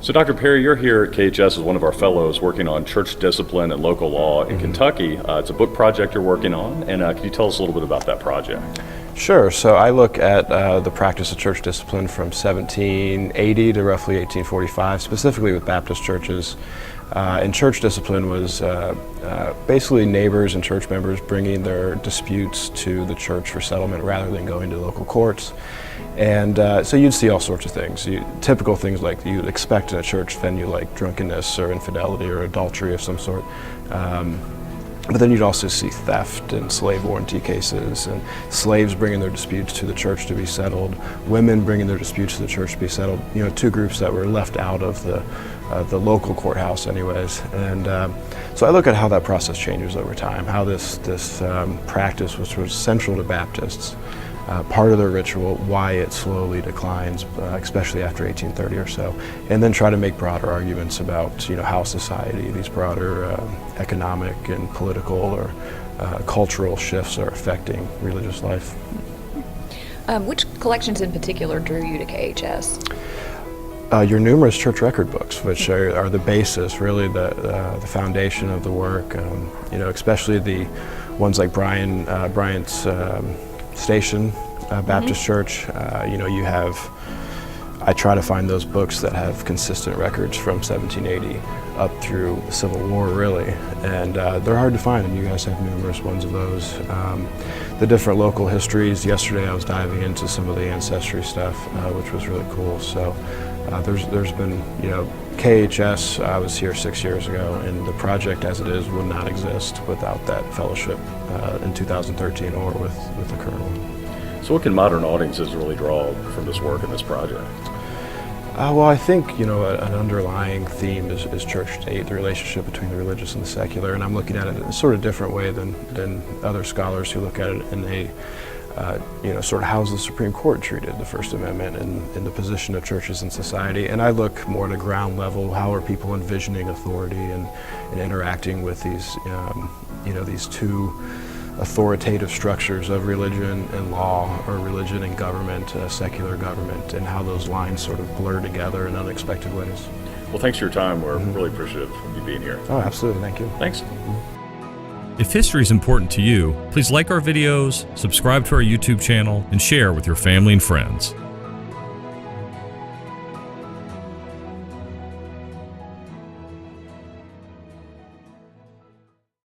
So Dr. Perry, you're here at KHS as one of our fellows working on church discipline and local law in Kentucky. It's a book project you're working on, and can you tell us a little bit about that project? Sure. So I look at the practice of church discipline from 1780 to roughly 1845, specifically with Baptist churches. And church discipline was basically neighbors and church members bringing their disputes to the church for settlement rather than going to local courts. And so you'd see all sorts of things, typical things like you'd expect in a church venue, like drunkenness or infidelity or adultery of some sort. But then you'd also see theft and slave warranty cases, and slaves bringing their disputes to the church to be settled, women bringing their disputes to the church to be settled. You know, two groups that were left out of the local courthouse, anyways. And so I look at how that process changes over time, how this practice, which was central to Baptists, part of their ritual, why it slowly declines, especially after 1830 or so, and then try to make broader arguments about how society, these broader economic and political or cultural shifts are affecting religious life. Which collections in particular drew you to KHS? Your numerous church record books, which are the basis, really the foundation of the work. Especially the ones like Bryant's Station Baptist Church. I try to find those books that have consistent records from 1780 up through the Civil War, really, and they're hard to find, and you guys have numerous ones of those. The different local histories. Yesterday I was diving into some of the ancestry stuff, which was really cool. So there's been, KHS, I was here 6 years ago, and the project as it is would not exist without that fellowship in 2013 or with the current one. So what can modern audiences really draw from this work and this project? Well, I think, an underlying theme is church-state, the relationship between the religious and the secular, and I'm looking at it in a sort of different way than other scholars who look at it in a sort of how's the Supreme Court treated the First Amendment and the position of churches in society. And I look more at a ground level, how are people envisioning authority and interacting with these, these two authoritative structures of religion and law, or religion and government, secular government, and how those lines sort of blur together in unexpected ways. Well, thanks for your time. We're really appreciative of you being here. Oh, absolutely. Thank you. Thanks. If history is important to you, please like our videos, subscribe to our YouTube channel, and share with your family and friends.